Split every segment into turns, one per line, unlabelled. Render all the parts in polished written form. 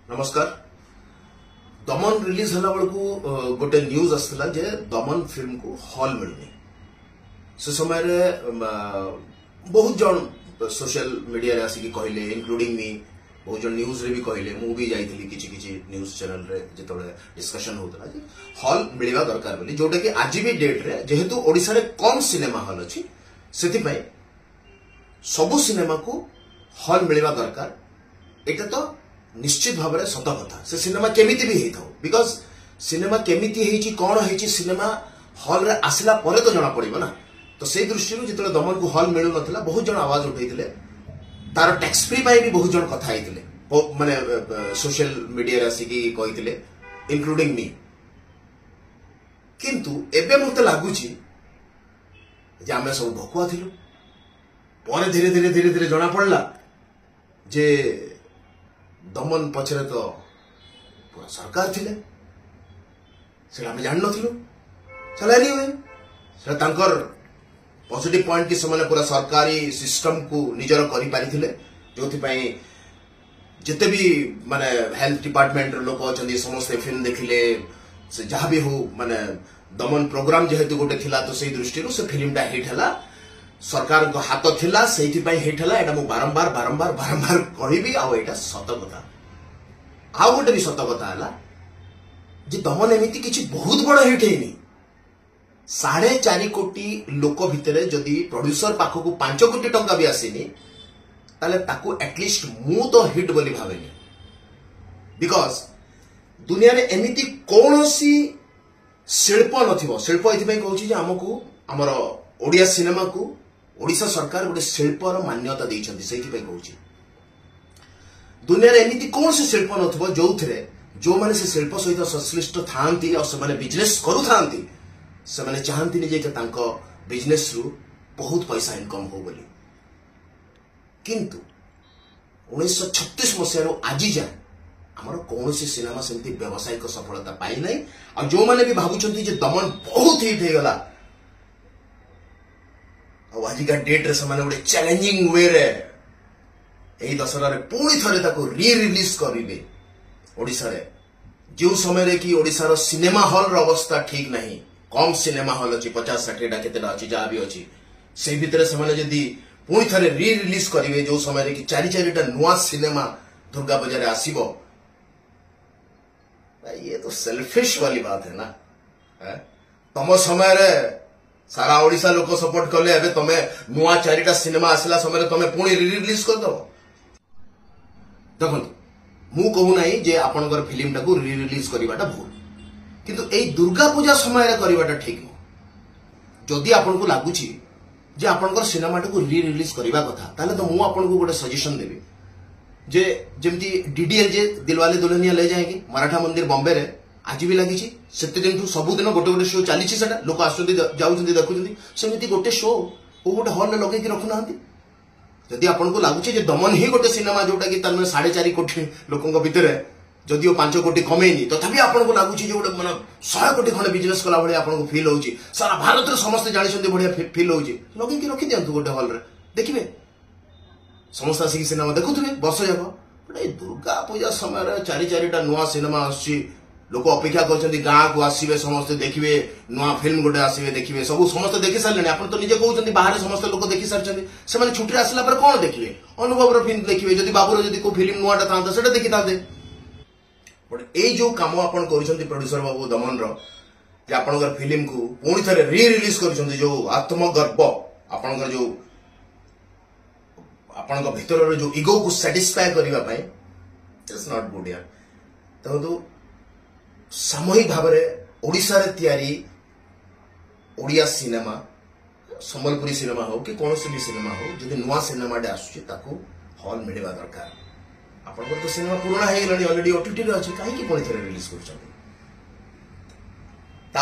नमस्कार। दमन रिलीज होला बेलू गोटे न्यूज आसला जे दमन फिल्म को हॉल मिलनी से समय रे बहुत जन सोशल मीडिया रे आसिक कहले इंक्लूडिंग मी बहुत जन न्यूज रे भी कहले मु भी जाइथिली किछि न्यूज चैनल रे जेतोले डिस्कशन होतला जे हॉल मिलवा दरकार बोली जोटा कि आज भी डेट रे जेहेतु ओडिसा रे कम सिनेमा हॉल अछि सेति पई सबु सिनेमा को हॉल मिलवा दरकार। एटा तो निश्चित भाव में सत कथा से सिनेमा केमिति भी हेथाउ बिकॉज सिनेमा केमिति हेची कोन हेची सिनेमा हॉल रे आसला परे तो जना पड़िबो ना। तो से दृष्टि जिते दमन को हॉल मिलु नथला बहुत जन आवाज उठैतिले तार टैक्स फ्री पाई भी बहुत जन कथा हेतिले माने सोशल मीडिया रे आसी की कहितिले इंक्लूडिंग मी। किंतु एबे मते लागुची जे आमे सब भकुआ थिलु परे धीरे धीरे जना पड़ला जे दमन पछरे तो पूरा सरकार थिले से हमें जान नथिलु चला एनीवे से तांकर पॉजिटिव पॉइंट कि समने पूरा सरकारी सिस्टम को निजर करि पारिथिले जोथि पई जते भी माने हेल्थ डिपार्टमेंट लोक अछंदी समस्त फिल्म देखिले से जहां भी हो माने दमन प्रोग्राम जेहेतु गोटे थिला तो सही दृष्टि से फिल्मटा हिट हला सरकार को हाथ थिला सेठी पई हिट हला। एटा मु बारंबार कहबी आ एटा सत कथा आ गोटे भी सत कथा हला जे दमन एमिति किछि बहुत बड़ हिट हेनी 4.5 कोटी लोक भितरे जदि प्रोड्यूसर पाखो को 5 कोटी टंका भी आसीनी ताले ताकू एटलिस्ट मु तो हिट बोली भावेनी बिकॉज दुनिया रे एमिति कोनोसी शिल्प नथिबो। शिल्प एथि पई कहूची जे हमकू हमर ओडिया सिनेमा को ओडिशा सरकार गोटे शिल्पर मान्यता देइछन्ती सेहि पई कहूची दुनिया रे एमिति कोन से शिल्प नथबो जो थरे जो माने से शिल्प सहित संश्लिष्ट थांती और से माने बिजनेस करू थांती से माने चाहंती नि जे तांको बिजनेस रु बहुत पैसा इनकम हो बोली। किंतु 1936 मसिया रो आजि जा हमर कोनोसी सिनेमा सेमती व्यावसायिक सफलता पाई नै और जो माने भी भाबुचंती जे दमन बहुत हिट हे गला आज का डेट रे समाने गोटे चैलेंजिंग वे रे एही दशहरा रे पुणी थरे ताको री रिलीज करिले ओडिसा रे जो समय रे कि ओडिसा रो सिनेमा हॉल रो अवस्था ठीक नहीं कम सिनेमा हॉल अछि 50-60 टा केतेटा अछि जा भी अछि से भितरे समाने जदी पुणी थरे री रिलीज करिवे जो समय रे कि 4 टा नुवा सिनेमा दुर्गा पूजा रे आसीबो ये तो सेल्फिश वाली बात है ना। तम समय रे सारा ओडिसा लोक सपोर्ट कले एबे तमे नुआ 4टा सिनेमा आसला समय तमे पुणी री रिलीज कर दो। देखो मु कहू नाही जे आपनकर फिल्म टाको री रिलीज करिवाटा भूल किंतु एई दुर्गा पूजा समय रे करिवाटा ठीक न। जदी आपन को लागुची जे आपनकर सिनेमा टाको री रिलीज करिवा कथा ताले तो मु आपन को गोटे सजेशन देबी जे जेमती डीडीएल जे दिलवाले दुल्हनिया ले जाएंगे मराठा मंदिर बॉम्बे रे आज भी लगी से दिन सबुद गोटे गोटे शो चली लोक आसुँच देखुं सेमती गोटे शो वो गोटे हॉल लगे रखुना जदि आपन को लगुच दमन ही गोटे सिनेमा जोटा कि 4.5 कोटी लोकों भितर जदिओ 5 कोटी कमेनी तथापि आपन को लगुच गोटे माने 100 कोटी खंडे बिजनेस कला भाई आपन फील हो सारा भारत में समस्त जानते बढ़िया फील हो लगे रखी दिंतु गोटे हॉल रे देखिए समस्त आसिक सिनेमा देखुवे वर्ष जाक दुर्गा पूजा समय 4 नुआ सिनेमा आसी लोक अपेक्षा कर गाँ को आसवे समस्त देखिए नुआ फिल्म गोटे आसवे देखिए सब समस्त देखी सारे आप तो निजे कहते बाहर समस्त लोक देखी सारी से छुट्टी आसला पर कौन देखिए अनुभव फिल्म देखिए जब बाबूर जब कोई फिल्म नुआटा था से देखी था बट ये जो कम आप प्रोड्यूसर बाबू दमन रो फिल्म को पुणी थे री रिलीज कर जो आत्मगर्व आपणकर जो आपण भीतर जो इगो को सैटिस्फाई करने इट्स नॉट गुड यार। तो सामूहिक भाव में ओडिशा रे तैयारी ओडिया सिनेमा संबलपुरी सिनेमा हो कि कौन भी सिनेमा हो जब नुआ सिनेमा आसू हॉल मिलवा दरकार। आपण तो सिनेमा पुराना हो गलानी ऑलरेडी ओटीटी रे अछि काहे पुणी थे रिलीज कर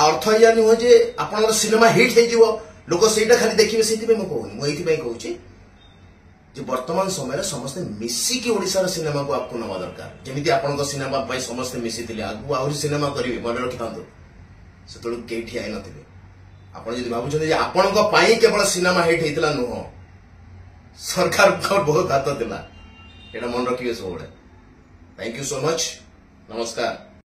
अर्थ या नुह जे आपण सिनेमा हिट हो लोक सेटा खाली देखिए से कहूनी मुझे कहूँ जो वर्तमान समय समस्त मिसिकी ओडिशा सिनेमा को आपको नवा दरकार जमी आपण सिनेमा समस्त मिसी आगु आहरी सिनेमा करेंगे मन रखी था से कई आई नथे आपड़ भावुं आपण केवल सिनेमा हिट होता नुह सरकार बहुत हाथ था यहाँ मन रखिए सब थैंक यू सो मच। नमस्कार।